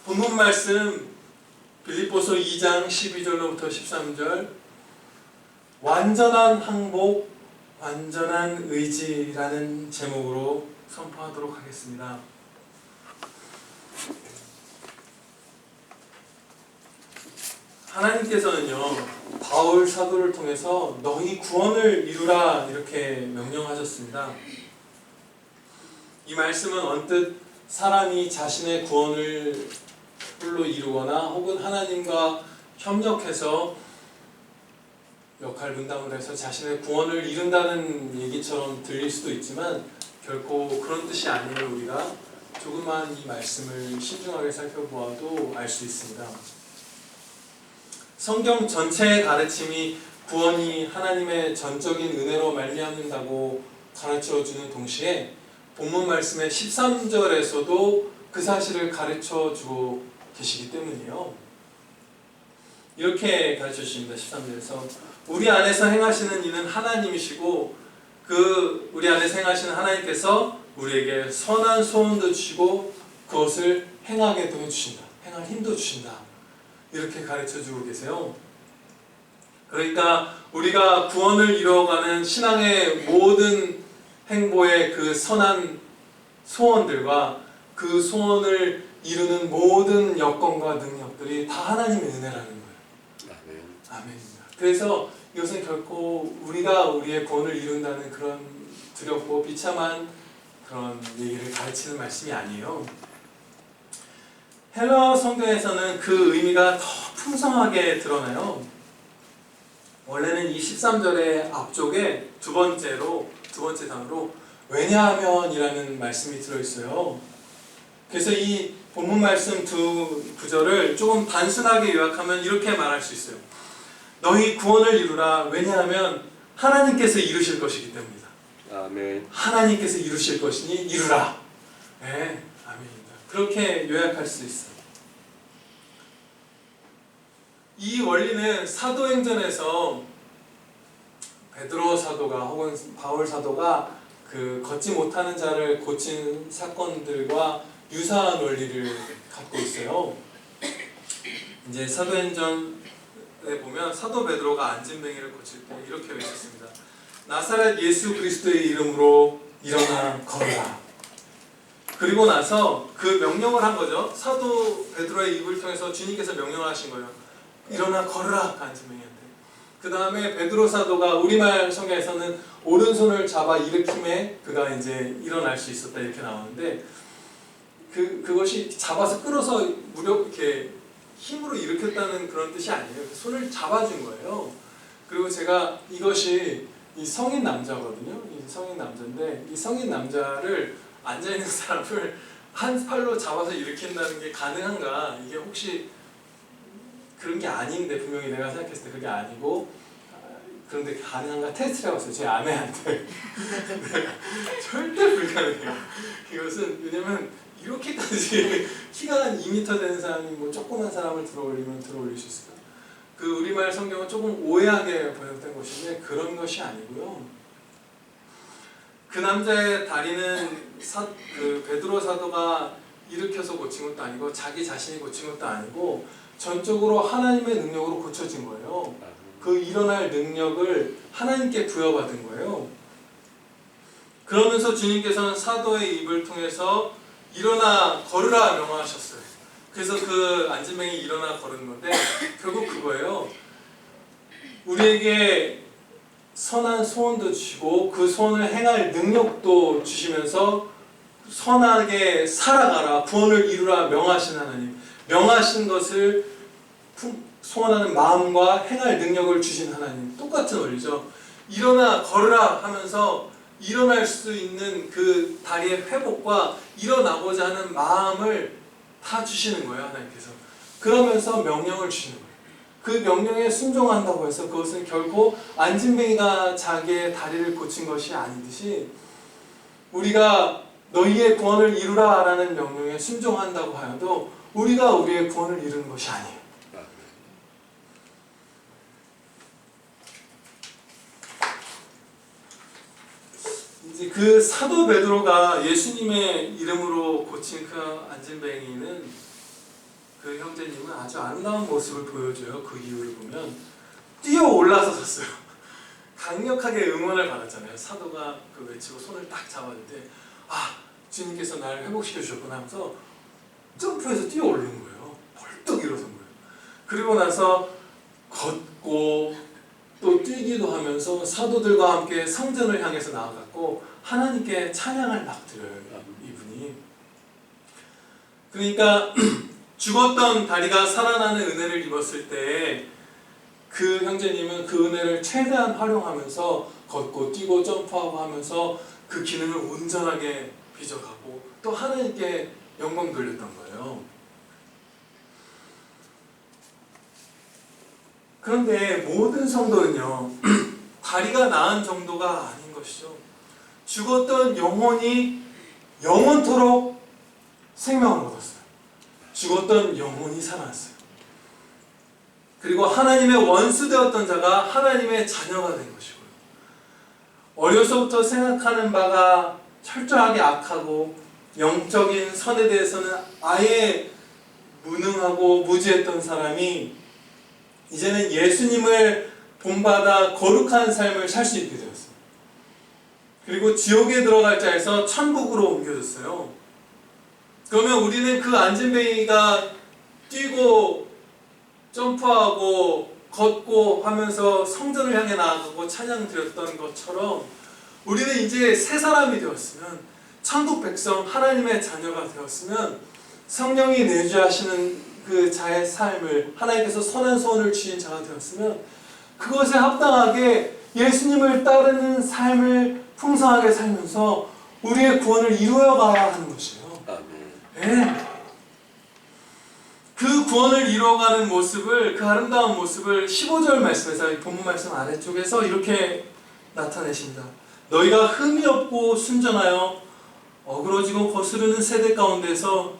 본문 말씀 빌립보서 2장 12절로부터 13절, 완전한 항복, 완전한 의지라는 제목으로 선포하도록 하겠습니다. 하나님께서는요, 바울 사도를 통해서 너희 구원을 이루라 이렇게 명령하셨습니다. 이 말씀은 언뜻 사람이 자신의 구원을 홀로 이루거나 혹은 하나님과 협력해서 역할 분담을 해서 자신의 구원을 이룬다는 얘기처럼 들릴 수도 있지만 결코 그런 뜻이 아님을 우리가 조금만 이 말씀을 신중하게 살펴보아도 알 수 있습니다. 성경 전체의 가르침이 구원이 하나님의 전적인 은혜로 말미암는다고 가르쳐주는 동시에 본문 말씀의 13절에서도 그 사실을 가르쳐주고 계시기 때문이에요. 이렇게 가르쳐 주십니다. 13절에서 우리 안에서 행하시는 이는 하나님이시고 그 우리 안에서 행하시는 하나님께서 우리에게 선한 소원도 주시고 그것을 행하게도 해주신다. 행할 힘도 주신다. 이렇게 가르쳐주고 계세요. 그러니까 우리가 구원을 이루어가는 신앙의 모든 행보의 그 선한 소원들과 그 소원을 이루는 모든 여건과 능력들이 다 하나님의 은혜라는 거예요. 아멘입니다. 그래서 이것은 결코 우리가 우리의 구원을 이룬다는 그런 두렵고 비참한 그런 얘기를 가르치는 말씀이 아니에요. 헬라어 성경에서는 그 의미가 더 풍성하게 드러나요. 원래는 이 13절의 앞쪽에 두 번째 단어로 왜냐하면 이라는 말씀이 들어있어요. 그래서 이 본문 말씀 두 구절을 조금 단순하게 요약하면 이렇게 말할 수 있어요. 너희 구원을 이루라. 왜냐하면 하나님께서 이루실 것이기 때문이다. 아멘. 하나님께서 이루실 것이니 이루라. 네, 아멘입니다. 그렇게 요약할 수 있어요. 이 원리는 사도행전에서 베드로 사도가 혹은 바울 사도가 그 걷지 못하는 자를 고친 사건들과 유사한 원리를 갖고 있어요. 이제 사도행전에 보면 사도 베드로가 안진뱅이를 고칠 때 이렇게 외쳤습니다. 나사렛 예수 그리스도의 이름으로 일어나 걸어라. 그리고 나서 그 명령을 한 거죠. 사도 베드로의 입을 통해서 주님께서 명령을 하신 거예요. 일어나 걸으라 안진뱅이한테. 그 다음에 베드로 사도가 우리말 성경에서는 오른손을 잡아 일으킴에 그가 이제 일어날 수 있었다 이렇게 나오는데 그것이 잡아서 끌어서 이렇게 힘으로 일으켰다는 그런 뜻이 아니에요. 손을 잡아준 거예요. 그리고 제가 이것이 이 성인 남자거든요. 이 성인 남자인데 이 성인 남자를 앉아있는 사람을 한 팔로 잡아서 일으킨다는 게 가능한가? 이게 혹시 그런 게 아닌데 분명히 내가 생각했을 때 그게 아니고 그런데 가능한가 테스트를 해봤어요. 제 아내한테. 절대 불가능해요. 이것은 왜냐면 이렇게까지 키가 한 2m 되는 사람이 뭐 조그만 사람을 들어올리면 들어올릴 수 있을까? 그 우리말 성경은 조금 오해하게 번역된 것인데 그런 것이 아니고요. 그 남자의 다리는 그 베드로 사도가 일으켜서 고친 것도 아니고 자기 자신이 고친 것도 아니고 전적으로 하나님의 능력으로 고쳐진 거예요. 그 일어날 능력을 하나님께 부여받은 거예요. 그러면서 주님께서는 사도의 입을 통해서 일어나 걸으라 명하셨어요. 그래서 그 안진뱅이 일어나 걸은 건데 결국 그거예요. 우리에게 선한 소원도 주시고 그 소원을 행할 능력도 주시면서 선하게 살아가라, 구원을 이루라 명하신 하나님, 명하신 것을 소원하는 마음과 행할 능력을 주신 하나님, 똑같은 원리죠. 일어나 걸으라 하면서 일어날 수 있는 그 다리의 회복과 일어나고자 하는 마음을 다 주시는 거예요. 하나님께서. 그러면서 명령을 주시는 거예요. 그 명령에 순종한다고 해서 그것은 결코 안진뱅이가 자기의 다리를 고친 것이 아니듯이 우리가 너희의 구원을 이루라 라는 명령에 순종한다고 하여도 우리가 우리의 구원을 이루는 것이 아니에요. 이제 그 사도 베드로가 예수님의 이름으로 고친 그 안진뱅이는 그 형제님은 아주 아름다운 모습을 보여줘요. 그 이유를 보면 뛰어 올라서 섰어요. 강력하게 응원을 받았잖아요. 사도가 그 외치고 손을 딱 잡았는데 아, 주님께서 나를 회복시켜 주셨구나 하면서 점프해서 뛰어 오르는 거예요. 벌떡 일어선 거예요. 그리고 나서 걷고 또 뛰기도 하면서 사도들과 함께 성전을 향해서 나아갔고 하나님께 찬양을 막 드려요. 이분이. 그러니까 죽었던 다리가 살아나는 은혜를 입었을 때 그 형제님은 그 은혜를 최대한 활용하면서 걷고 뛰고 점프하고 하면서 그 기능을 온전하게 빚어가고 또 하나님께 영광 돌렸던 거예요. 그런데 모든 성도는요, 다리가 나은 정도가 아닌 것이죠. 죽었던 영혼이 영원토록 생명을 얻었어요. 죽었던 영혼이 살아났어요. 그리고 하나님의 원수 되었던 자가 하나님의 자녀가 된 것이고요. 어려서부터 생각하는 바가 철저하게 악하고 영적인 선에 대해서는 아예 무능하고 무지했던 사람이 이제는 예수님을 본받아 거룩한 삶을 살 수 있게 되었어요. 그리고 지옥에 들어갈 자에서 천국으로 옮겨졌어요. 그러면 우리는 그 안진뱅이가 뛰고 점프하고 걷고 하면서 성전을 향해 나아가고 찬양 드렸던 것처럼 우리는 이제 새 사람이 되었으면 천국 백성 하나님의 자녀가 되었으면 성령이 내주하시는 그 자의 삶을 하나님께서 선한 소원을 주신 자가 되었으면 그것에 합당하게 예수님을 따르는 삶을 풍성하게 살면서 우리의 구원을 이루어가야 하는 것이에요. 네. 그 구원을 이루어가는 모습을, 그 아름다운 모습을 15절 말씀에서, 본문 말씀 아래쪽에서 이렇게 나타내십니다. 너희가 흠이 없고 순전하여 어그러지고 거스르는 세대 가운데서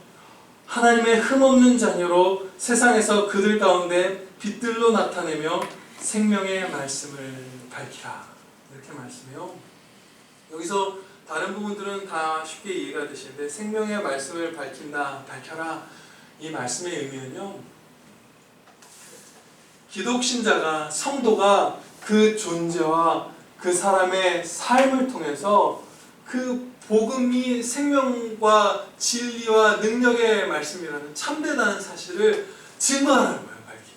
하나님의 흠없는 자녀로 세상에서 그들 가운데 빛들로 나타내며 생명의 말씀을 밝히라. 이렇게 말씀해요. 여기서 다른 부분들은 다 쉽게 이해가 되시는데 생명의 말씀을 밝힌다, 밝혀라. 이 말씀의 의미는요, 기독신자가, 성도가 그 존재와 그 사람의 삶을 통해서 그 복음이 생명과 진리와 능력의 말씀이라는 참되다는 사실을 증거하는 거예요. 밝히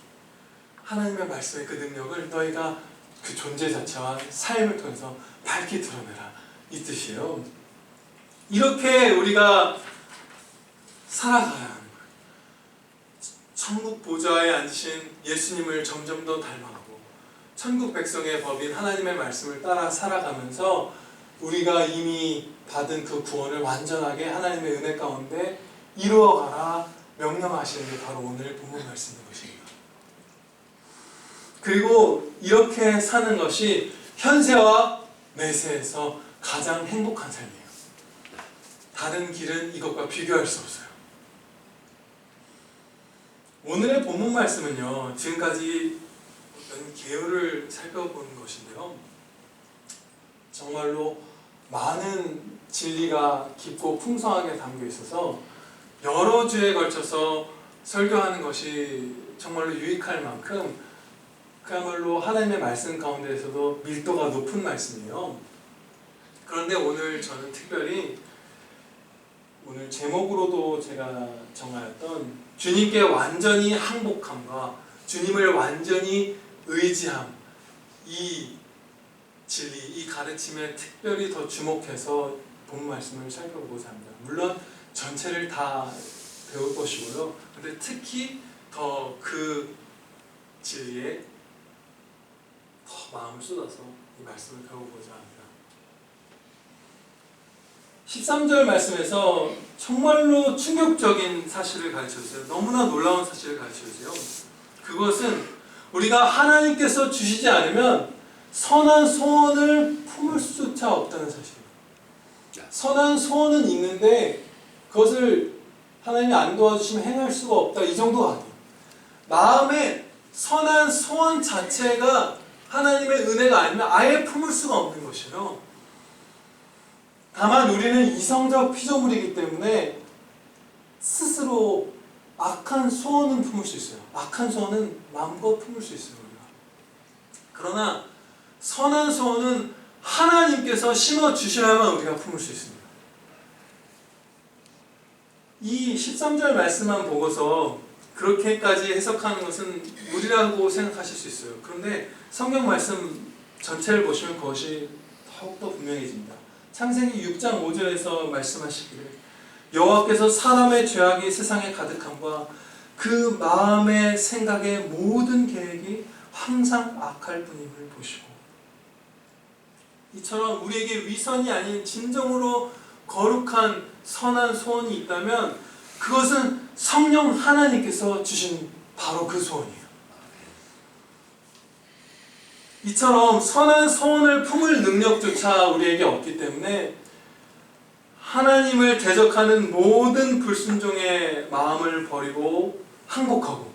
하나님의 말씀의 그 능력을 너희가 그 존재 자체와 삶을 통해서 밝히 드러내라, 이 뜻이에요. 이렇게 우리가 살아가야 하는 거예요. 천국 보좌에 앉으신 예수님을 점점 더 닮아가고 천국 백성의 법인 하나님의 말씀을 따라 살아가면서 우리가 이미 받은 그 구원을 완전하게 하나님의 은혜 가운데 이루어가라 명령하시는 게 바로 오늘 본문 말씀인 것입니다. 그리고 이렇게 사는 것이 현세와 내세에서 가장 행복한 삶이에요. 다른 길은 이것과 비교할 수 없어요. 오늘의 본문 말씀은요, 지금까지 어떤 계율을 살펴보는 것인데요, 정말로 많은 진리가 깊고 풍성하게 담겨 있어서 여러 주에 걸쳐서 설교하는 것이 정말로 유익할 만큼 그야말로 하나님의 말씀 가운데에서도 밀도가 높은 말씀이에요. 그런데 오늘 저는 특별히 오늘 제목으로도 제가 정하였던 주님께 완전히 항복함과 주님을 완전히 의지함, 이 진리, 이 가르침에 특별히 더 주목해서 본 말씀을 살펴보고자 합니다. 물론 전체를 다 배울 것이고요. 근데 특히 더 그 진리에 더 마음을 쏟아서 이 말씀을 배워보자 합니다. 13절 말씀에서 정말로 충격적인 사실을 가르쳐주세요. 너무나 놀라운 사실을 가르쳐주세요. 그것은 우리가 하나님께서 주시지 않으면 선한 소원을 품을 수조차 없다는 사실입니다. 선한 소원은 있는데 그것을 하나님이 안 도와주시면 행할 수가 없다, 이 정도가 아니에요. 마음에 선한 소원 자체가 하나님의 은혜가 아니면 아예 품을 수가 없는 것이에요. 다만 우리는 이성적 피조물이기 때문에 스스로 악한 소원은 품을 수 있어요. 악한 소원은 마음껏 품을 수 있어요, 우리가. 그러나 선한 소원은 하나님께서 심어주셔야만 우리가 품을 수 있습니다. 이 13절 말씀만 보고서 그렇게까지 해석하는 것은 무리라고 생각하실 수 있어요. 그런데 성경 말씀 전체를 보시면 그것이 더욱더 분명해집니다. 창세기 6장 5절에서 말씀하시기를 여호와께서 사람의 죄악이 세상에 가득함과 그 마음의 생각의 모든 계획이 항상 악할 뿐임을 보시고, 이처럼 우리에게 위선이 아닌 진정으로 거룩한 선한 소원이 있다면 그것은 성령 하나님께서 주신 바로 그 소원이에요. 이처럼 선한 소원을 품을 능력조차 우리에게 없기 때문에 하나님을 대적하는 모든 불순종의 마음을 버리고 항복하고,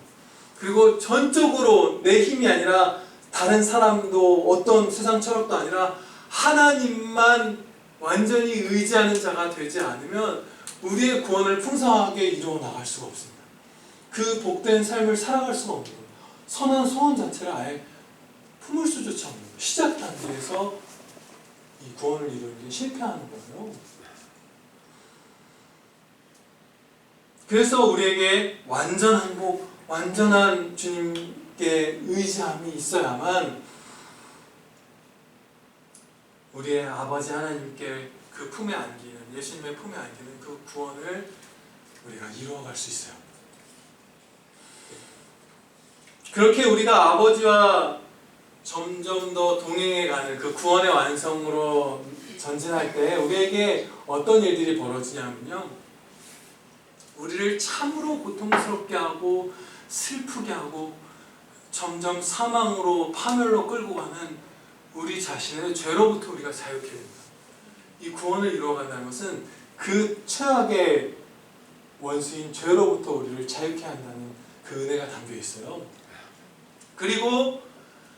그리고 전적으로 내 힘이 아니라 다른 사람도 어떤 세상 철학도 아니라 하나님만 완전히 의지하는 자가 되지 않으면 우리의 구원을 풍성하게 이루어 나갈 수가 없습니다. 그 복된 삶을 살아갈 수가 없는 거예요. 선한 소원 자체를 아예 품을 수조차 없는 거예요. 시작 단계에서 이 구원을 이루는 게 실패하는 거예요. 그래서 우리에게 완전한 복, 완전한 주님께 의지함이 있어야만 우리의 아버지 하나님께 그 품에 안기는, 예수님의 품에 안기는 그 구원을 우리가 이루어갈 수 있어요. 그렇게 우리가 아버지와 점점 더 동행해가는 그 구원의 완성으로 전진할 때 우리에게 어떤 일들이 벌어지냐면요, 우리를 참으로 고통스럽게 하고 슬프게 하고 점점 사망으로 파멸로 끌고 가는 우리 자신의 죄로부터 우리가 자유케 됩니다. 이 구원을 이루어간다는 것은 그 최악의 원수인 죄로부터 우리를 자유케 한다는 그 은혜가 담겨 있어요. 그리고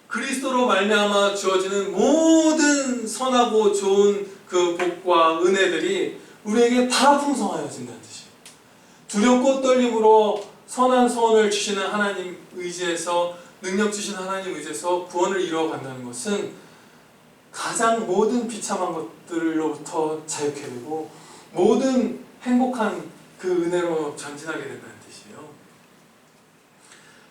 그리스도로 말미암아 주어지는 모든 선하고 좋은 그 복과 은혜들이 우리에게 다 풍성하여진다는 뜻이에요. 두렵고 떨림으로 선한 소원을 주시는 하나님 의지에서, 능력 주시는 하나님 의지에서 구원을 이루어간다는 것은 가장 모든 비참한 것들로부터 자유케 되고 모든 행복한 그 은혜로 전진하게 된다는 뜻이에요.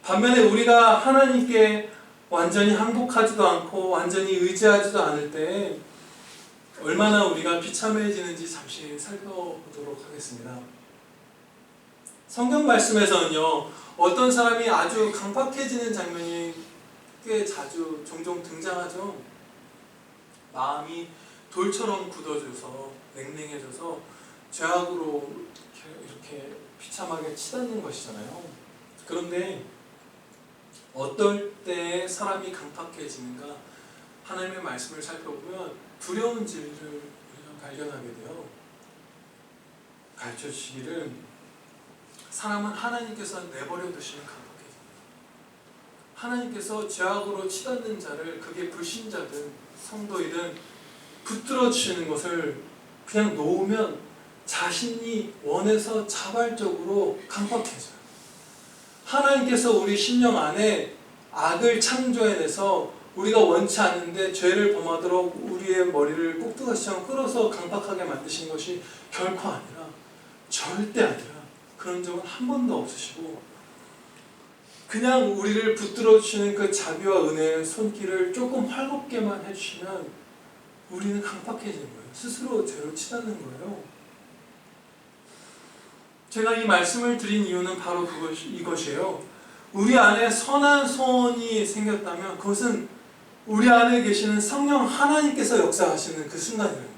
반면에 우리가 하나님께 완전히 항복하지도 않고 완전히 의지하지도 않을 때 얼마나 우리가 비참해지는지 잠시 살펴보도록 하겠습니다. 성경 말씀에서는요, 어떤 사람이 아주 강팍해지는 장면이 꽤 자주 종종 등장하죠. 마음이 돌처럼 굳어져서 냉랭해져서 죄악으로 이렇게 비참하게 치닫는 것이잖아요. 그런데 어떨 때 사람이 강팍해지는가, 하나님의 말씀을 살펴보면 두려운 진리를 우리가 발견하게 돼요. 가르쳐 주시기를 사람은 하나님께서 내버려 두시면 강팍해집니다. 하나님께서 죄악으로 치닫는 자를, 그게 불신자든 성도이든 붙들어 주시는 것을 그냥 놓으면 자신이 원해서 자발적으로 강팍해져요. 하나님께서 우리 심령 안에 악을 창조해내서 우리가 원치 않는데 죄를 범하도록 우리의 머리를 꼭두가시처럼 끌어서 강팍하게 만드신 것이 결코 아니라, 절대 아니라 그런 적은 한 번도 없으시고 그냥 우리를 붙들어 주시는 그 자비와 은혜의 손길을 조금 활곱게만 해주시면 우리는 강팍해지는 거예요. 스스로 죄로 치닫는 거예요. 제가 이 말씀을 드린 이유는 바로 이것이에요. 우리 안에 선한 소원이 생겼다면 그것은 우리 안에 계시는 성령 하나님께서 역사하시는 그 순간이에요.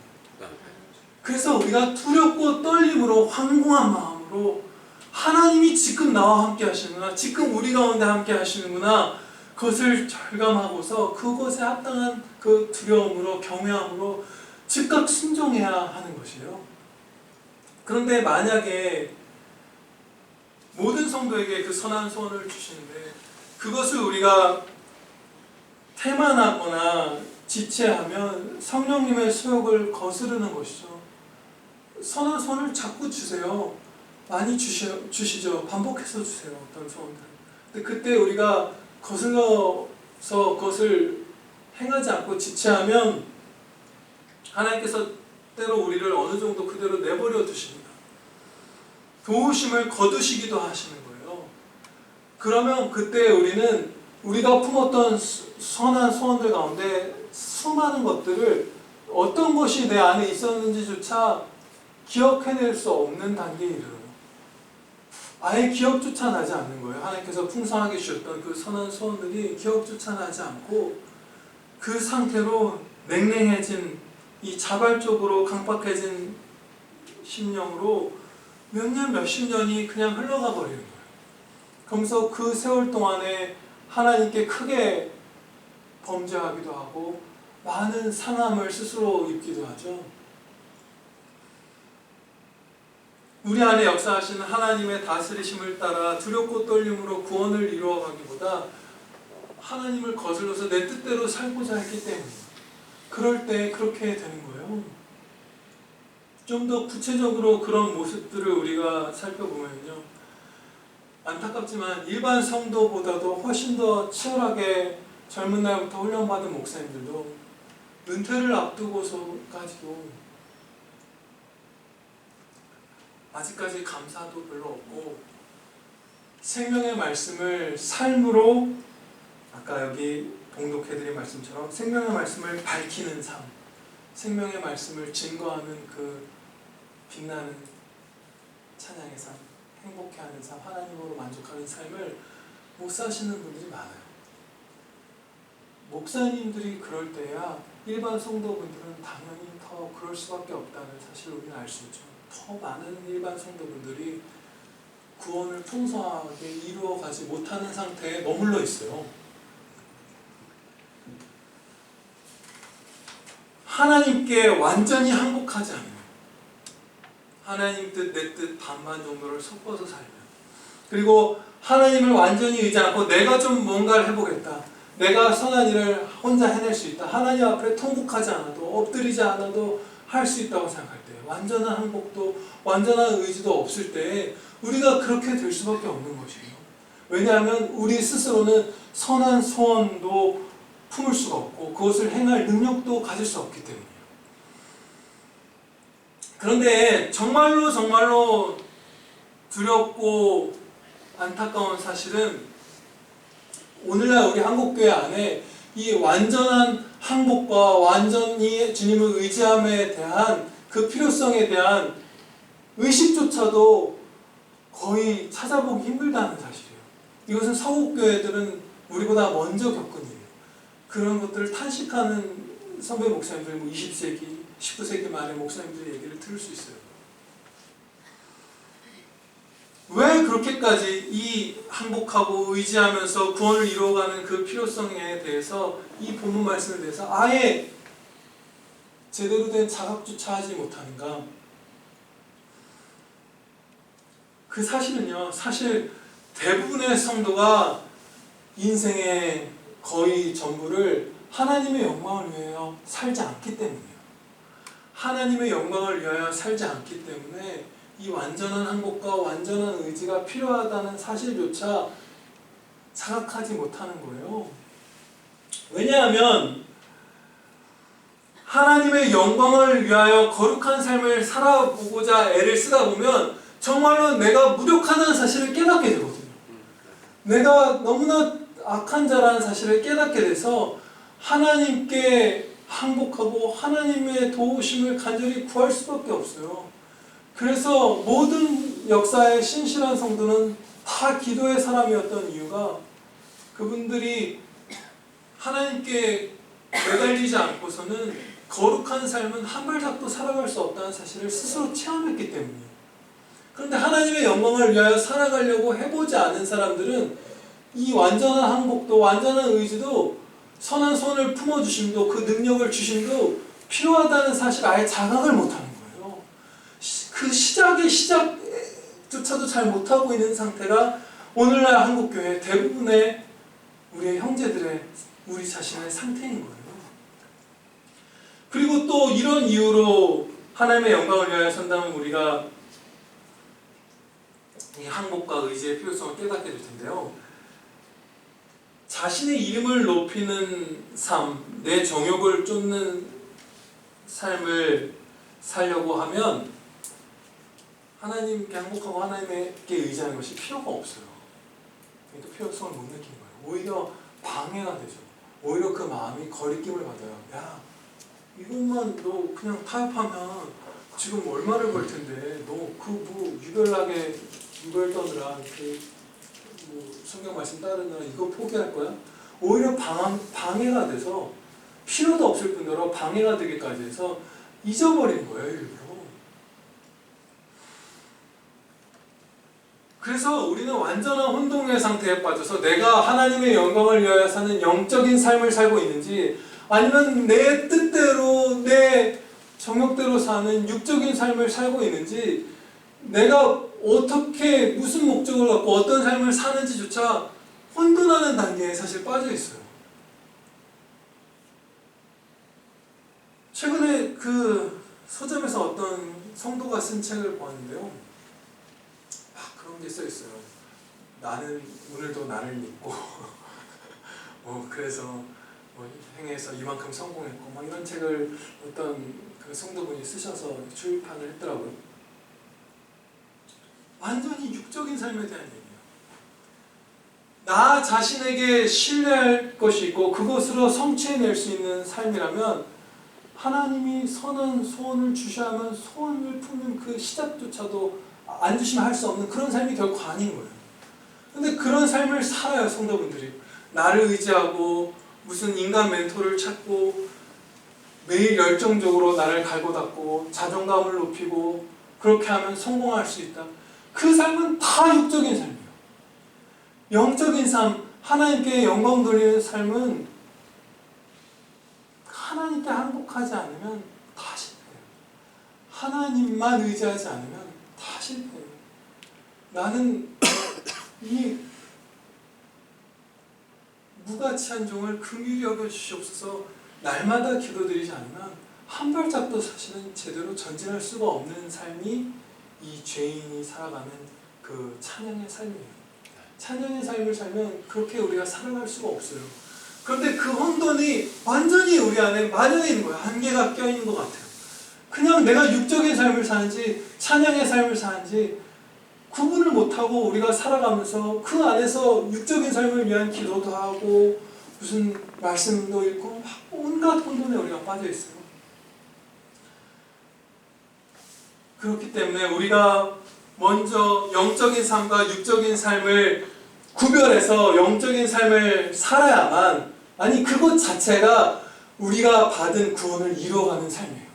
그래서 우리가 두렵고 떨림으로 황공한 마음으로 하나님이 지금 나와 함께 하시는구나, 지금 우리 가운데 함께 하시는구나, 그것을 절감하고서 그것에 합당한 그 두려움으로, 경외함으로 즉각 순종해야 하는 것이에요. 그런데 만약에 모든 성도에게 그 선한 소원을 주시는데 그것을 우리가 태만하거나 지체하면 성령님의 수욕을 거스르는 것이죠. 선한 소원을 자꾸 주세요. 많이 주시죠. 반복해서 주세요. 어떤 소원들. 근데 그때 우리가 거슬러서 그것을 행하지 않고 지체하면 하나님께서 때로 우리를 어느 정도 그대로 내버려 두십니다. 도우심을 거두시기도 하시는 거예요. 그러면 그때 우리는 우리가 품었던 선한 소원들 가운데 수많은 것들을 어떤 것이 내 안에 있었는지조차 기억해낼 수 없는 단계에 이르러요. 아예 기억조차 나지 않는 거예요. 하나님께서 풍성하게 주셨던 그 선한 소원들이 기억조차 나지 않고 그 상태로 냉랭해진 이 자발적으로 강박해진 심령으로 몇 년, 몇십 년이 그냥 흘러가 버리는 거예요. 그러면서 그 세월 동안에 하나님께 크게 범죄하기도 하고 많은 상함을 스스로 입기도 하죠. 우리 안에 역사하시는 하나님의 다스리심을 따라 두렵고 떨림으로 구원을 이루어가기보다 하나님을 거슬러서 내 뜻대로 살고자 했기 때문이에요. 그럴 때 그렇게 되는 거예요. 좀 더 구체적으로 그런 모습들을 우리가 살펴보면요, 안타깝지만 일반 성도보다도 훨씬 더 치열하게 젊은 날부터 훈련받은 목사님들도 은퇴를 앞두고서까지도 아직까지 감사도 별로 없고 생명의 말씀을 삶으로, 아까 여기 봉독해드린 말씀처럼 생명의 말씀을 밝히는 삶, 생명의 말씀을 증거하는 그 빛나는 찬양의 삶, 행복해하는 삶, 하나님으로 만족하는 삶을 못 사시는 분들이 많아요. 목사님들이 그럴 때야 일반 성도분들은 당연히 더 그럴 수밖에 없다는 사실을 우리는 알 수 있죠. 더 많은 일반 성도분들이 구원을 풍성하게 이루어가지 못하는 상태에 머물러 있어요. 하나님께 완전히 항복하지 않아요. 하나님 뜻, 내 뜻 반반 정도를 섞어서 살면, 그리고 하나님을 완전히 의지 않고 내가 좀 뭔가를 해보겠다, 내가 선한 일을 혼자 해낼 수 있다, 하나님 앞에 통곡하지 않아도, 엎드리지 않아도 할 수 있다고 생각할 때, 완전한 항복도 완전한 의지도 없을 때 우리가 그렇게 될 수밖에 없는 것이에요. 왜냐하면 우리 스스로는 선한 소원도 품을 수가 없고 그것을 행할 능력도 가질 수 없기 때문이에요. 그런데 정말로 두렵고 안타까운 사실은 오늘날 우리 한국교회 안에 이 완전한 항복과 완전히 주님을 의지함에 대한 그 필요성에 대한 의식조차도 거의 찾아보기 힘들다는 사실이에요. 이것은 서구교회들은 우리보다 먼저 겪은 일이에요. 그런 것들을 탄식하는 선배 목사님들, 20세기, 19세기 말의 목사님들의 얘기를 들을 수 있어요. 왜 그렇게까지 이 항복하고 의지하면서 구원을 이루어가는 그 필요성에 대해서, 이 본문 말씀에 대해서 아예 제대로 된 자각조차 하지 못하는가? 그 사실은요, 사실 대부분의 성도가 인생의 거의 전부를 하나님의 영광을 위하여 살지 않기 때문이에요. 하나님의 영광을 위하여 살지 않기 때문에 이 완전한 항복과 완전한 의지가 필요하다는 사실조차 자각하지 못하는 거예요. 왜냐하면 하나님의 영광을 위하여 거룩한 삶을 살아보고자 애를 쓰다 보면 정말로 내가 무력하다는 사실을 깨닫게 되거든요. 내가 너무나 악한 자라는 사실을 깨닫게 돼서 하나님께 항복하고 하나님의 도우심을 간절히 구할 수밖에 없어요. 그래서 모든 역사의 신실한 성도는 다 기도의 사람이었던 이유가, 그분들이 하나님께 매달리지 않고서는 거룩한 삶은 한 발짝도 살아갈 수 없다는 사실을 스스로 체험했기 때문이에요. 그런데 하나님의 영광을 위하여 살아가려고 해보지 않은 사람들은 이 완전한 항복도 완전한 의지도 선한 손을 품어주심도 그 능력을 주심도 필요하다는 사실을 아예 자각을 못하는 거예요. 그 시작조차도 잘 못하고 있는 상태가 오늘날 한국교회 대부분의 우리의 형제들의, 우리 자신의 상태인 거예요. 그리고 또 이런 이유로 하나님의 영광을 위하여 선다면 우리가 이 항복과 의지의 필요성을 깨닫게 될 텐데요. 자신의 이름을 높이는 삶, 내 정욕을 쫓는 삶을 살려고 하면 하나님께 항복하고 하나님께 의지하는 것이 필요가 없어요. 그러니까 필요성을 못 느끼는 거예요. 오히려 방해가 되죠. 오히려 그 마음이 거리낌을 받아요. 야, 이것만 너 그냥 타협하면 지금 얼마를 벌 텐데 너 그 뭐 유별나게 유별 떠느라 뭐 성경 말씀 따르느라 이거 포기할 거야? 오히려 방해가 돼서 필요도 없을 뿐더러 방해가 되기까지 해서 잊어버린 거예요, 일부러. 그래서 우리는 완전한 혼동의 상태에 빠져서 내가 하나님의 영광을 위하여 사는 영적인 삶을 살고 있는지 아니면 내 뜻대로 내 정욕대로 사는 육적인 삶을 살고 있는지 내가 어떻게 무슨 목적을 갖고 어떤 삶을 사는지조차 혼돈하는 단계에 사실 빠져 있어요. 최근에 그 서점에서 어떤 성도가 쓴 책을 보았는데요. 그런 게 써 있어요. 나는 오늘도 나를 믿고 그래서 행해서 이만큼 성공했고 막 이런 책을 어떤 그 성도분이 쓰셔서 출판을 했더라고요. 완전히 육적인 삶에 대한 얘기예요. 나 자신에게 신뢰할 것이 있고 그것으로 성취해낼 수 있는 삶이라면 하나님이 선한 소원을 주셔야만 소원을 품는 그 시작조차도 안 주시면 할 수 없는 그런 삶이 결코 아닌 거예요. 근데 그런 삶을 살아요, 성도분들이. 나를 의지하고 무슨 인간 멘토를 찾고 매일 열정적으로 나를 갈고 닦고 자존감을 높이고 그렇게 하면 성공할 수 있다. 그 삶은 다 육적인 삶이에요. 영적인 삶, 하나님께 영광 돌리는 삶은 하나님께 항복하지 않으면 다 실패해요. 하나님만 의지하지 않으면 다 실패해요. 나는 이 무가치한 종을 긍휼히 여겨주시옵소서 날마다 기도드리지 않으면 한 발짝도 사실은 제대로 전진할 수가 없는 삶이 이 죄인이 살아가는 그 찬양의 삶이에요. 찬양의 삶을 살면 그렇게 우리가 살아갈 수가 없어요. 그런데 그 혼돈이 완전히 우리 안에 만연해 있는 거예요. 한계가 껴있는 것 같아요. 그냥 내가 육적인 삶을 사는지 찬양의 삶을 사는지 구분을 못하고 우리가 살아가면서 그 안에서 육적인 삶을 위한 기도도 하고 무슨 말씀도 읽고 막 온갖 혼돈에 우리가 빠져 있어요. 그렇기 때문에 우리가 먼저 영적인 삶과 육적인 삶을 구별해서 영적인 삶을 살아야만, 아니 그것 자체가 우리가 받은 구원을 이루어가는 삶이에요.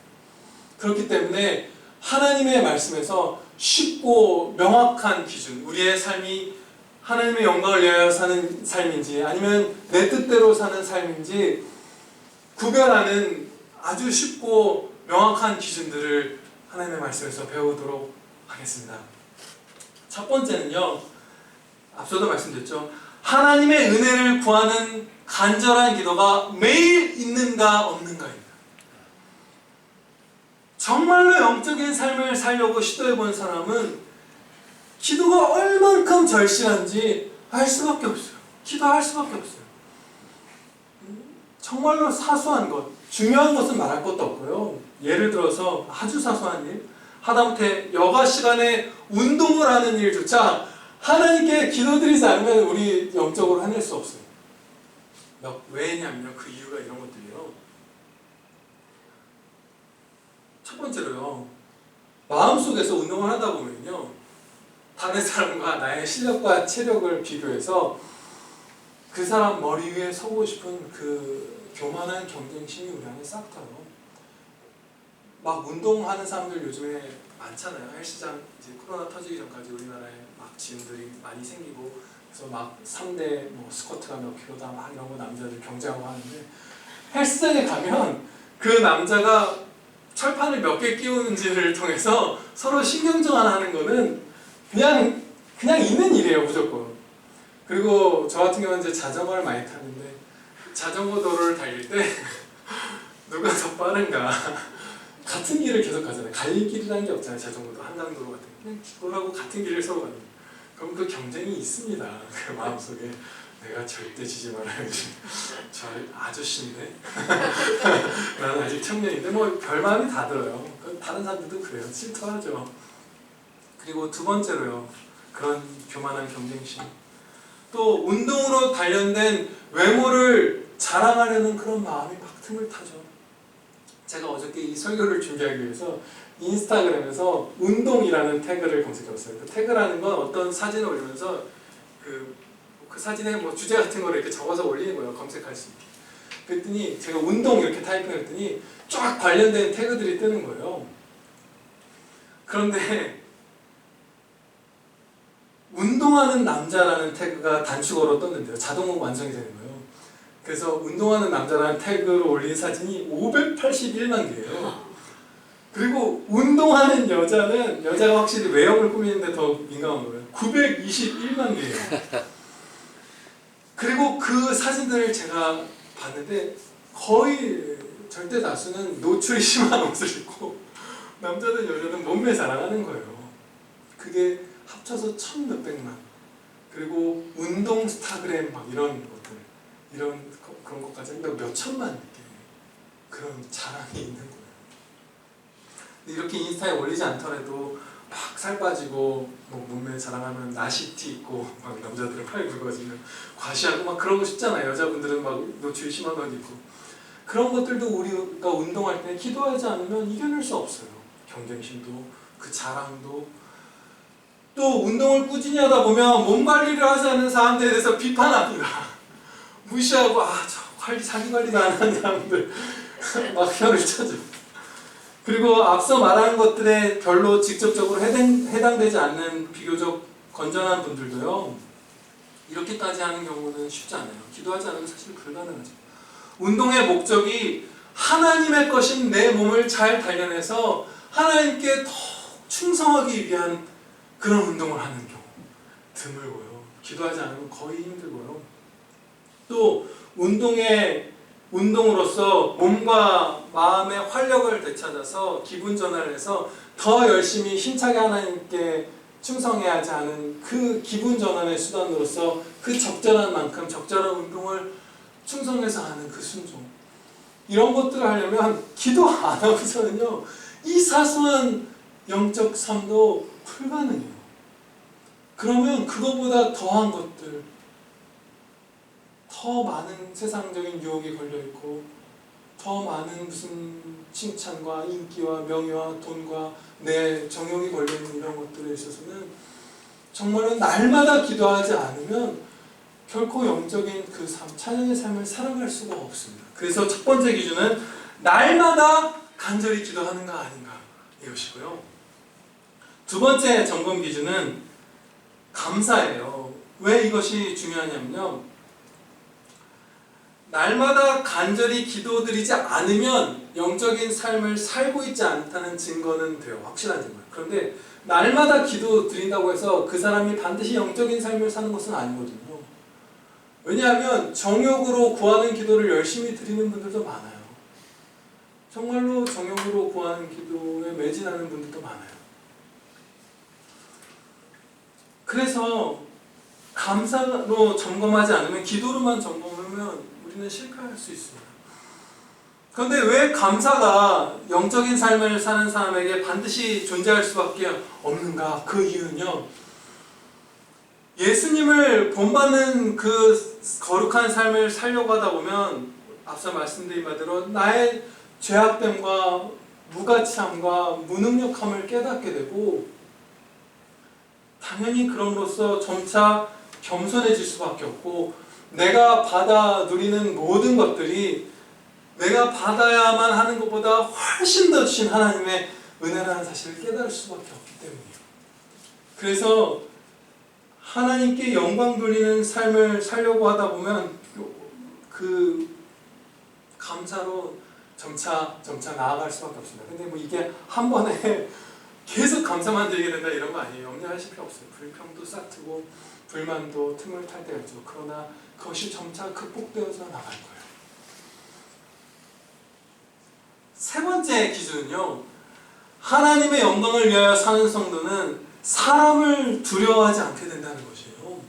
그렇기 때문에 하나님의 말씀에서 쉽고 명확한 기준, 우리의 삶이 하나님의 영광을 위하여 사는 삶인지 아니면 내 뜻대로 사는 삶인지 구별하는 아주 쉽고 명확한 기준들을 하나님의 말씀에서 배우도록 하겠습니다. 첫 번째는요, 앞서도 말씀드렸죠. 하나님의 은혜를 구하는 간절한 기도가 매일 있는가 없는가입니다. 정말로 영적인 삶을 살려고 시도해본 사람은 기도가 얼만큼 절실한지 알 수밖에 없어요. 기도할 수밖에 없어요. 정말로 사소한 것, 중요한 것은 말할 것도 없고요. 예를 들어서 아주 사소한 일, 하다못해 여가 시간에 운동을 하는 일조차 하나님께 기도드리지 않으면 우리 영적으로 해낼 수 없어요. 왜냐면요, 그 이유가 이런 것들이에요. 첫 번째로요, 마음속에서 운동을 하다 보면요, 다른 사람과 나의 실력과 체력을 비교해서 그 사람 머리 위에 서고 싶은 그 교만한 경쟁심이 우리 안에 싹 타요. 막 운동하는 사람들 요즘에 많잖아요. 헬스장 이제 코로나 터지기 전까지 우리나라에 막 짐들이 많이 생기고, 그래서 막 3대 뭐 스쿼트가 몇 킬로다 막 이런 거 남자들 경쟁하고 하는데, 헬스장에 가면 그 남자가 철판을 몇 개 끼우는지를 통해서 서로 신경전환하는 거는 그냥 있는 일이에요, 무조건. 그리고 저 같은 경우는 이제 자전거를 많이 타는데, 자전거 도로를 달릴 때 누가 더 빠른가 같은 길을 계속 가잖아요. 갈림길이라는 게 없잖아요. 자전거도 한강도로 같은 그냥 그거하고 같은 길을 서로 가는 거예요. 그럼 그 경쟁이 있습니다. 그 마음속에 내가 절대 지지 말아야지. 저 아저씨인데 나는 아직 청년인데 뭐 별마음이 다 들어요. 다른 사람들도 그래요. 질투하죠. 그리고 두 번째로요. 그런 교만한 경쟁심. 또 운동으로 단련된 외모를 자랑하려는 그런 마음이 막 틈을 타죠. 제가 어저께 이 설교를 준비하기 위해서 인스타그램에서 운동이라는 태그를 검색해봤어요. 그 태그라는 건 어떤 사진을 올리면서 그 사진에 뭐 주제 같은 거를 이렇게 적어서 올리는 거예요. 검색할 수 있게. 그랬더니 제가 운동 이렇게 타이핑했더니 쫙 관련된 태그들이 뜨는 거예요. 그런데 운동하는 남자라는 태그가 단축어로 떴는데요. 자동으로 완성이 되는 거예요. 그래서 운동하는 남자라는 태그로 올린 사진이 581만 개예요. 그리고 운동하는 여자가 확실히 외형을 꾸미는데 더 민감한 거예요. 921만 개예요. 그리고 그 사진들을 제가 봤는데 거의 절대 다수는 노출이 심한 옷을 입고 남자든 여자든 몸매 자랑하는 거예요. 그게 합쳐서 1,몇백만. 그리고 운동 스타그램 막 이런 것들, 그런 것까지 몇 천만 개 그런 자랑이 있는 거예요. 근데 이렇게 인스타에 올리지 않더라도 막 살 빠지고 뭐 몸매 자랑하면 나시티 입고 막 남자들은 팔 굵어지면 과시하고 막 그러고 싶잖아요. 여자분들은 막 노출이 심한 옷 입고 그런 것들도 우리가 운동할 때 기도하지 않으면 이겨낼 수 없어요. 경쟁심도 그 자랑도 또 운동을 꾸준히 하다 보면 몸 관리를 하지 않는 사람들에 대해서 비판합니다. 무시하고 자기 관리도 안 하는 사람들 막 혀를 차죠. 그리고 앞서 말한 것들에 별로 직접적으로 해당되지 않는 비교적 건전한 분들도요. 이렇게까지 하는 경우는 쉽지 않아요. 기도하지 않으면 사실 불가능하죠. 운동의 목적이 하나님의 것인 내 몸을 잘 단련해서 하나님께 더 충성하기 위한 그런 운동을 하는 경우 드물고요. 기도하지 않으면 거의 힘들고요. 또 운동으로서 몸과 마음의 활력을 되찾아서 기분 전환을 해서 더 열심히 힘차게 하나님께 충성해야 하지 않은 그 기분 전환의 수단으로서 그 적절한 만큼 적절한 운동을 충성해서 하는 그 순종, 이런 것들을 하려면 기도 안 하고서는요 이 사소한 영적 삶도 불가능해요. 그러면 그거보다 더한 것들, 더 많은 세상적인 유혹이 걸려있고 더 많은 무슨 칭찬과 인기와 명예와 돈과 내 정욕이 걸려있는 이런 것들에 있어서는 정말로 날마다 기도하지 않으면 결코 영적인 그 삶, 찬양의 삶을 살아갈 수가 없습니다. 그래서 첫 번째 기준은 날마다 간절히 기도하는가 아닌가 이것이고요. 두 번째 점검 기준은 감사예요. 왜 이것이 중요하냐면요, 날마다 간절히 기도드리지 않으면 영적인 삶을 살고 있지 않다는 증거는 돼요. 확실한 증거. 그런데 날마다 기도드린다고 해서 그 사람이 반드시 영적인 삶을 사는 것은 아니거든요. 왜냐하면 정욕으로 구하는 기도를 열심히 드리는 분들도 많아요. 정말로 정욕으로 구하는 기도에 매진하는 분들도 많아요. 그래서 감사로 점검하지 않으면, 기도로만 점검하면 우리는 실패할 수 있습니다. 그런데 왜 감사가 영적인 삶을 사는 사람에게 반드시 존재할 수밖에 없는가? 그 이유는요, 예수님을 본받는 그 거룩한 삶을 살려고 하다 보면 앞서 말씀드린 바대로 나의 죄악됨과 무가치함과 무능력함을 깨닫게 되고, 당연히 그럼으로써 점차 겸손해질 수밖에 없고, 내가 받아 누리는 모든 것들이 내가 받아야만 하는 것보다 훨씬 더 주신 하나님의 은혜라는 사실을 깨달을 수밖에 없기 때문이에요. 그래서 하나님께 영광 돌리는 삶을 살려고 하다 보면 그 감사로 점차 나아갈 수밖에 없습니다. 근데 뭐 이게 한 번에 계속 감사만 드리게 된다 이런 거 아니에요. 염려하실 필요 없어요. 불평도 싹트고 불만도 틈을 탈 때가 있죠. 그러나 그것이 점차 극복되어서 나갈 거예요. 세 번째 기준은요, 하나님의 영광을 위하여 사는 성도는 사람을 두려워하지 않게 된다는 것이에요.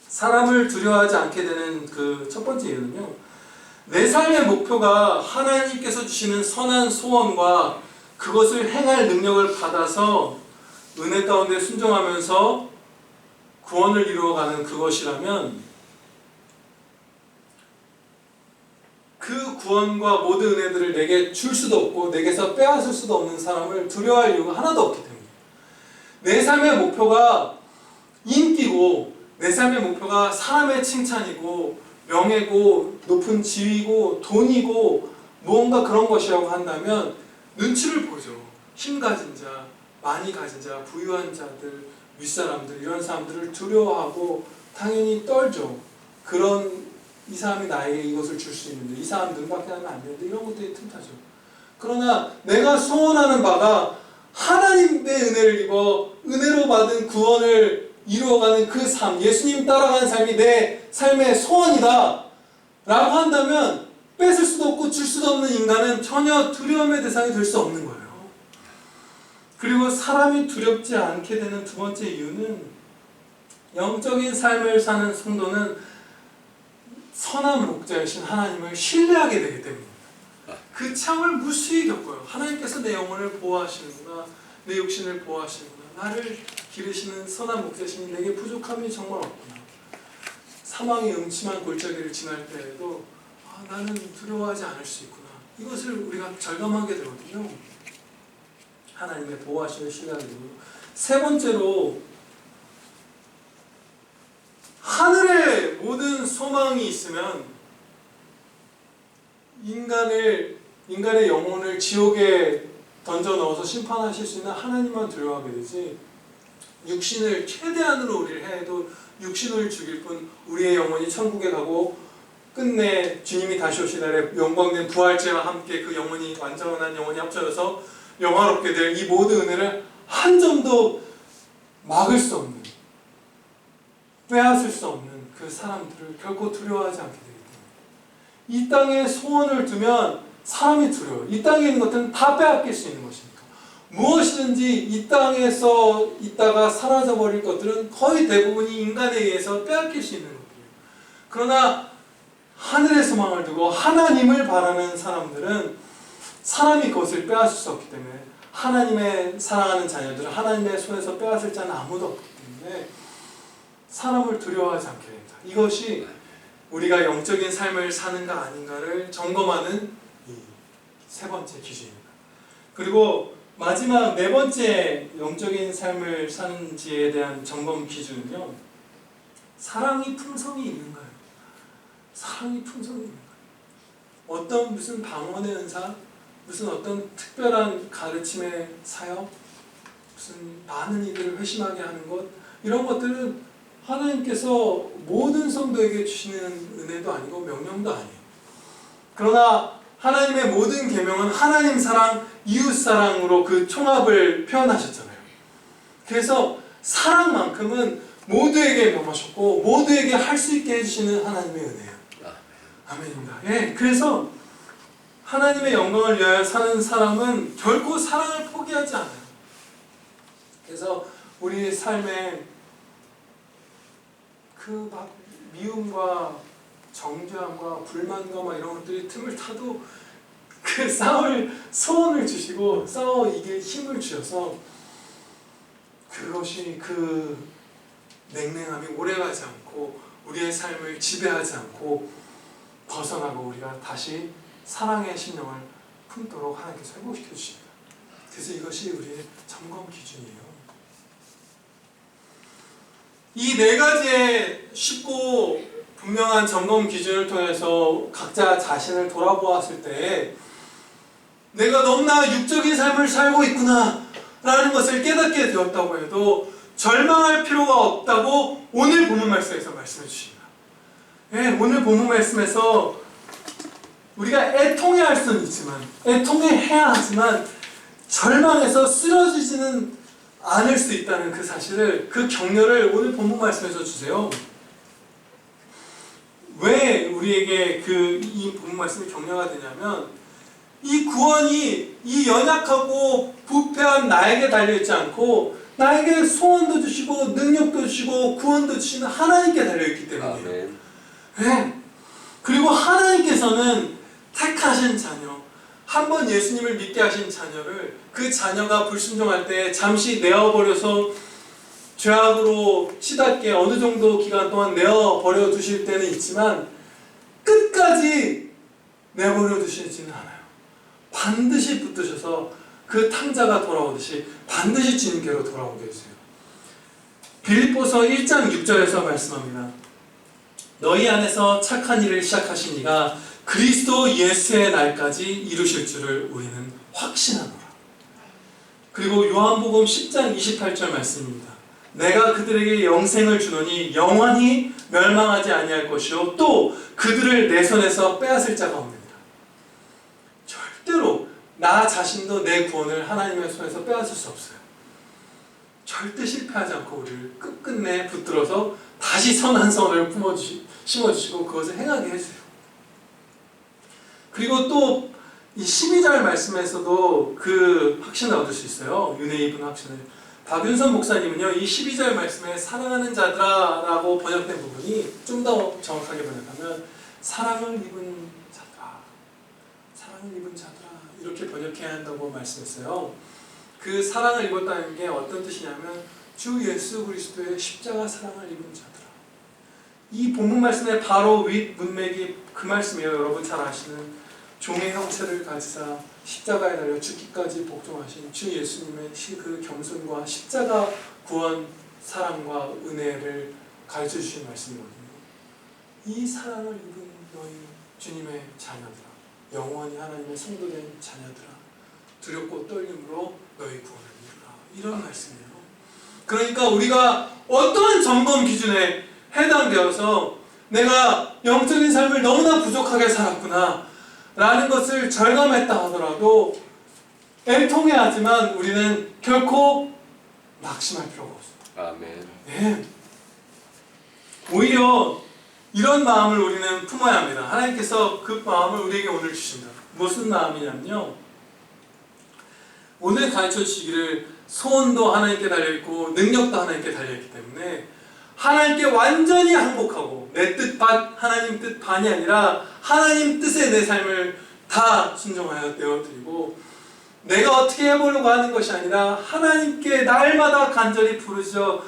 사람을 두려워하지 않게 되는 그 첫 번째 이유는요, 내 삶의 목표가 하나님께서 주시는 선한 소원과 그것을 행할 능력을 받아서 은혜 가운데 순종하면서 구원을 이루어가는 그것이라면, 그 구원과 모든 은혜들을 내게 줄 수도 없고 내게서 빼앗을 수도 없는 사람을 두려워할 이유가 하나도 없기 때문이에요. 내 삶의 목표가 인기고, 내 삶의 목표가 사람의 칭찬이고 명예고 높은 지위고 돈이고 무언가 그런 것이라고 한다면 눈치를 보죠. 힘 가진 자, 많이 가진 자, 부유한 자들, 윗사람들, 이런 사람들을 두려워하고 당연히 떨죠. 이 사람이 나에게 이것을 줄 수 있는데, 이 사람 눈밖에 하면 안 되는데, 이런 것들이 틈타죠. 그러나 내가 소원하는 바가 하나님의 은혜를 입어 은혜로 받은 구원을 이루어가는 그 삶, 예수님 따라가는 삶이 내 삶의 소원이다 라고 한다면, 뺏을 수도 없고 줄 수도 없는 인간은 전혀 두려움의 대상이 될 수 없는 거예요. 그리고 사람이 두렵지 않게 되는 두 번째 이유는, 영적인 삶을 사는 성도는 선한 목자이신 하나님을 신뢰하게 되기 때문입니다. 그 참을 무수히 겪어요. 하나님께서 내 영혼을 보호하시는구나, 내 육신을 보호하시는구나, 나를 기르시는 선한 목자시니 내게 부족함이 정말 없구나. 사망의 음침한 골짜기를 지날 때에도 나는 두려워하지 않을 수 있구나, 이것을 우리가 절감하게 되거든요. 하나님의 보호하심을 신뢰하게 되고, 세 번째로, 하늘에 모든 소망이 있으면 인간의 영혼을 지옥에 던져 넣어서 심판하실 수 있는 하나님만 두려워하게 되지, 육신을 최대한으로 우리를 해도 육신을 죽일 뿐 우리의 영혼이 천국에 가고 끝내 주님이 다시 오신 날에 영광된 부활체와 함께 그 영혼이, 완전한 영혼이 합쳐져서 영화롭게 될 이 모든 은혜를 한 점도 막을 수 없는, 빼앗을 수 없는 그 사람들을 결코 두려워하지 않게 되기 때문에, 이 땅에 소원을 두면 사람이 두려워요. 이 땅에 있는 것들은 다 빼앗길 수 있는 것이니까. 무엇이든지 이 땅에서 있다가 사라져버릴 것들은 거의 대부분이 인간에 의해서 빼앗길 수 있는 것들이에요. 그러나 하늘의 소망을 두고 하나님을 바라는 사람들은 사람이 그것을 빼앗을 수 없기 때문에, 하나님의 사랑하는 자녀들은 하나님의 손에서 빼앗을 자는 아무도 없기 때문에 사람을 두려워하지 않게 됩니다. 이것이 우리가 영적인 삶을 사는가 아닌가를 점검하는 이 세 번째 기준입니다. 그리고 마지막 네 번째 영적인 삶을 사는지에 대한 점검 기준은요, 사랑이 품성이 있는가요? 사랑이 품성이 있는가요? 어떤 무슨 방언의 은사, 무슨 어떤 특별한 가르침의 사역, 무슨 많은 이들을 회심하게 하는 것, 이런 것들은 하나님께서 모든 성도에게 주시는 은혜도 아니고 명령도 아니에요. 그러나 하나님의 모든 계명은 하나님 사랑, 이웃 사랑으로 그 총합을 표현하셨잖아요. 그래서 사랑만큼은 모두에게 명하셨고 모두에게 할 수 있게 해주시는 하나님의 은혜예요. 아멘입니다. 예, 그래서 하나님의 영광을 위하여 사는 사람은 결코 사랑을 포기하지 않아요. 그래서 우리 삶에 그 막 미움과 정죄함과 불만과 막 이런 것들이 틈을 타도 그 싸울 소원을 주시고 싸워 이길 힘을 주셔서 그것이 그 냉랭함이 오래가지 않고 우리의 삶을 지배하지 않고 벗어나고 우리가 다시 사랑의 심령을 품도록 하나님께서 회복시켜 주십니다. 그래서 이것이 우리의 점검 기준이에요. 이 네 가지의 쉽고 분명한 점검 기준을 통해서 각자 자신을 돌아보았을 때 내가 너무나 육적인 삶을 살고 있구나 라는 것을 깨닫게 되었다고 해도 절망할 필요가 없다고 오늘 본문 말씀에서 말씀해 주십니다. 예, 오늘 본문 말씀에서 우리가 애통해야 할 수는 있지만, 애통해야 하지만 절망해서 쓰러지지는 않을 수 있다는 그 사실을, 그 격려를 오늘 본문 말씀에서 주세요. 왜 우리에게 이 본문 말씀이 격려가 되냐면, 이 구원이 이 연약하고 부패한 나에게 달려있지 않고 나에게 소원도 주시고 능력도 주시고 구원도 주시는 하나님께 달려있기 때문이에요. 아멘. 네. 그리고 하나님께서는 택하신 자녀, 한번 예수님을 믿게 하신 자녀를 그 자녀가 불순종할 때 잠시 내어버려서 죄악으로 치닫게 어느 정도 기간 동안 내어버려 두실 때는 있지만 끝까지 내버려 두시지는 않아요. 반드시 붙드셔서 그 탕자가 돌아오듯이 반드시 주님께로 돌아오게 해주세요. 빌립보서 1장 6절에서 말씀합니다. 너희 안에서 착한 일을 시작하신 이가 그리스도 예수의 날까지 이루실 줄을 우리는 확신하노라. 그리고 요한복음 10장 28절 말씀입니다. 내가 그들에게 영생을 주노니 영원히 멸망하지 아니할 것이요 또 그들을 내 손에서 빼앗을 자가 없느니라. 절대로 나 자신도 내 구원을 하나님의 손에서 빼앗을 수 없어요. 절대 실패하지 않고 우리를 끝끝내 붙들어서 다시 선한 선을 심어주시고 그것을 행하게 해주세요. 그리고 또 이 12절 말씀에서도 그 확신을 얻을 수 있어요. 윤회 입은 확신을. 박윤선 목사님은요, 이 12절 말씀에 사랑하는 자들아 라고 번역된 부분이 좀 더 정확하게 번역하면 사랑을 입은 자들아, 사랑을 입은 자들아 이렇게 번역해야 한다고 말씀했어요. 그 사랑을 입었다는 게 어떤 뜻이냐면 주 예수 그리스도의 십자가 사랑을 입은 자들아. 이 본문 말씀의 바로 윗 문맥이 그 말씀이에요. 여러분 잘 아시는 종의 형체를 가지사 십자가에 달려 죽기까지 복종하신 주 예수님의 그 겸손과 십자가 구원 사랑과 은혜를 가르쳐 주신 말씀이거든요. 이 사랑을 입은 너희 주님의 자녀들아, 영원히 하나님의 성도된 자녀들아, 두렵고 떨림으로 너희 구원을 이루라. 이런 말씀이에요. 그러니까 우리가 어떠한 점검 기준에 해당되어서 내가 영적인 삶을 너무나 부족하게 살았구나 라는 것을 절감했다 하더라도 애통해하지만 우리는 결코 낙심할 필요가 없어요. 아멘. 네. 오히려 이런 마음을 우리는 품어야 합니다. 하나님께서 그 마음을 우리에게 오늘 주신다. 무슨 마음이냐면요, 오늘 가르쳐 주시기를 소원도 하나님께 달려있고 능력도 하나님께 달려있기 때문에 하나님께 완전히 항복하고 내 뜻 반, 하나님 뜻 반이 아니라 하나님 뜻에 내 삶을 다 순종하여 내어드리고 내가 어떻게 해보려고 하는 것이 아니라 하나님께 날마다 간절히 부르짖어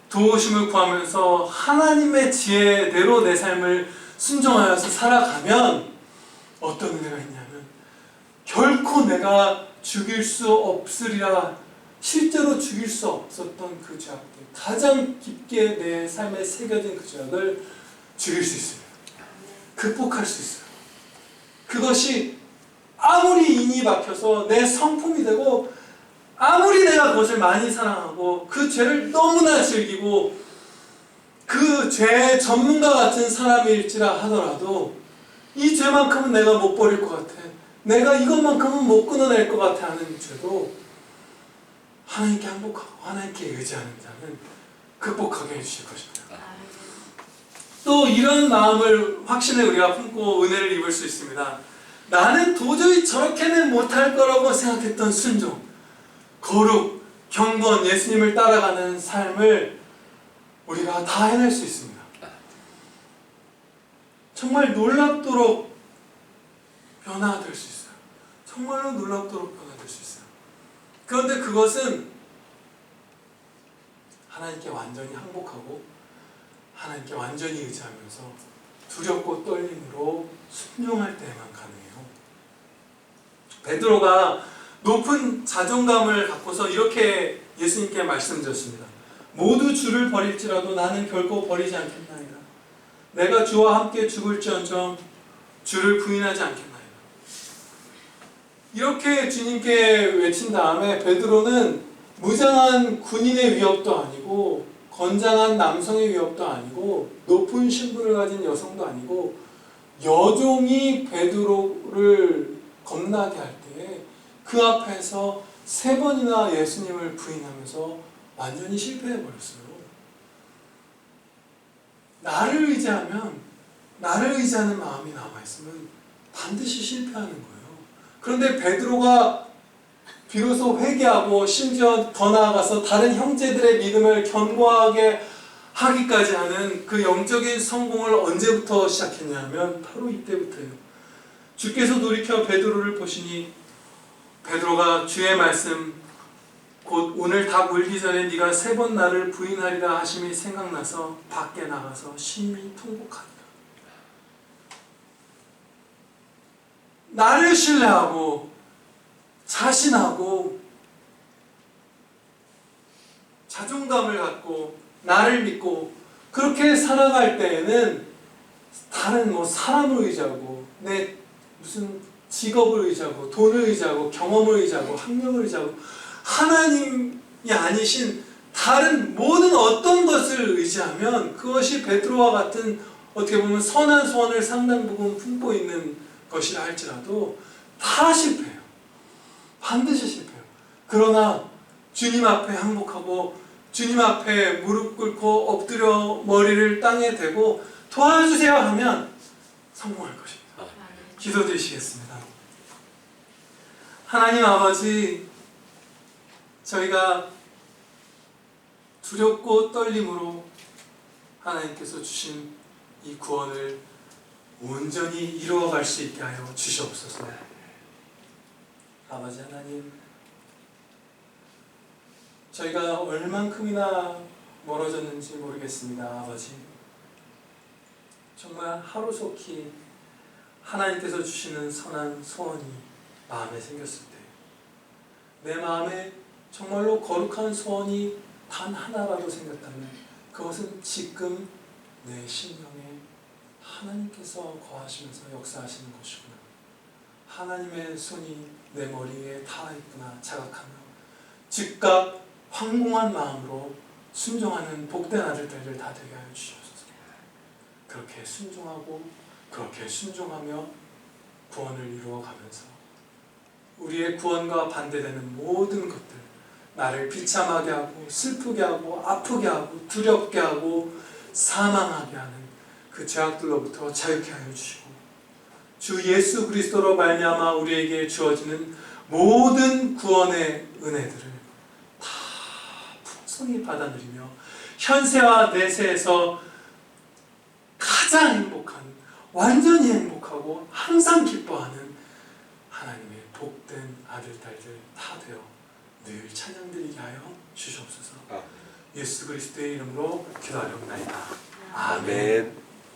도우심을 구하면서 하나님의 지혜대로 내 삶을 순종하여서 살아가면 어떤 은혜가 있냐면 결코 내가 죽일 수 없으리라, 실제로 죽일 수 없었던 그 죄악들, 가장 깊게 내 삶에 새겨진 그 죄악을 죽일 수 있습니다. 극복할 수 있어요. 그것이 아무리 인이 박혀서 내 성품이 되고 아무리 내가 그것을 많이 사랑하고 그 죄를 너무나 즐기고 그 죄의 전문가 같은 사람일지라 하더라도 이 죄만큼은 내가 못 버릴 것 같아, 내가 이것만큼은 못 끊어낼 것 같아 하는 죄도 하나님께 항복하고 하나님께 의지하는 자는 극복하게 해주실 것입니다. 또 이런 마음을, 확신을 우리가 품고 은혜를 입을 수 있습니다. 나는 도저히 저렇게는 못할 거라고 생각했던 순종, 거룩, 경건, 예수님을 따라가는 삶을 우리가 다 해낼 수 있습니다. 정말 놀랍도록 변화될 수 있어요. 정말로 놀랍도록 변화될 수 있어요. 그런데 그것은 하나님께 완전히 항복하고 하나님께 완전히 의지하면서 두렵고 떨림으로 순종할 때만 가능해요. 베드로가 높은 자존감을 갖고서 이렇게 예수님께 말씀드렸습니다. 모두 주를 버릴지라도 나는 결코 버리지 않겠나이다. 내가 주와 함께 죽을지언정 주를 부인하지 않겠나이다. 이렇게 주님께 외친 다음에 베드로는 무장한 군인의 위협도 아니고 건장한 남성의 위협도 아니고 높은 신분을 가진 여성도 아니고 여종이 베드로를 겁나게 할 때 그 앞에서 3번이나 예수님을 부인하면서 완전히 실패해버렸어요. 나를 의지하면, 나를 의지하는 마음이 남아있으면 반드시 실패하는 거예요. 그런데 베드로가 비로소 회개하고 심지어 더 나아가서 다른 형제들의 믿음을 견고하게 하기까지 하는 그 영적인 성공을 언제부터 시작했냐면 바로 이때부터예요. 주께서 돌이켜 베드로를 보시니 베드로가 주의 말씀 곧 오늘 닭 울기 전에 네가 3번 나를 부인하리라 하심이 생각나서 밖에 나가서 심히 통곡하니라. 나를 신뢰하고 자신하고 자존감을 갖고 나를 믿고 그렇게 살아갈 때에는 다른 사람을 의지하고 내 무슨 직업을 의지하고 돈을 의지하고 경험을 의지하고 학력을 의지하고 하나님이 아니신 다른 모든 어떤 것을 의지하면 그것이 베드로와 같은 어떻게 보면 선한 소원을 상당 부분 품고 있는 것이라 할지라도 다 실패해요. 반드시 실패해요. 그러나 주님 앞에 항복하고 주님 앞에 무릎 꿇고 엎드려 머리를 땅에 대고 도와주세요 하면 성공할 것입니다. 기도드리시겠습니다. 하나님 아버지, 저희가 두렵고 떨림으로 하나님께서 주신 이 구원을 온전히 이루어갈 수 있게 하여 주시옵소서. 아버지 하나님, 저희가 얼만큼이나 멀어졌는지 모르겠습니다. 아버지, 정말 하루속히 하나님께서 주시는 선한 소원이 마음에 생겼을 때 내 마음에 정말로 거룩한 소원이 단 하나라도 생겼다면 그것은 지금 내 심령에 하나님께서 거하시면서 역사하시는 것이구나. 하나님의 손이 내 머리 위에 닿아 있구나 자각하며 즉각 황공한 마음으로 순종하는 복된 아들들을 다 되게 하여 주시옵소서. 그렇게 순종하고 그렇게 순종하며 구원을 이루어가면서 우리의 구원과 반대되는 모든 것들, 나를 비참하게 하고 슬프게 하고 아프게 하고 두렵게 하고 사망하게 하는 그 죄악들로부터 자유케 하여 주시고 주 예수 그리스도로 말미암아 우리에게 주어지는 모든 구원의 은혜들을 다 풍성히 받아들이며 현세와 내세에서 가장 행복한, 완전히 행복하고 항상 기뻐하는 하나님의 복된 아들, 딸들 다 되어 늘 찬양드리게 하여 주시옵소서. 예수 그리스도의 이름으로 기도하렵나이다. 아멘.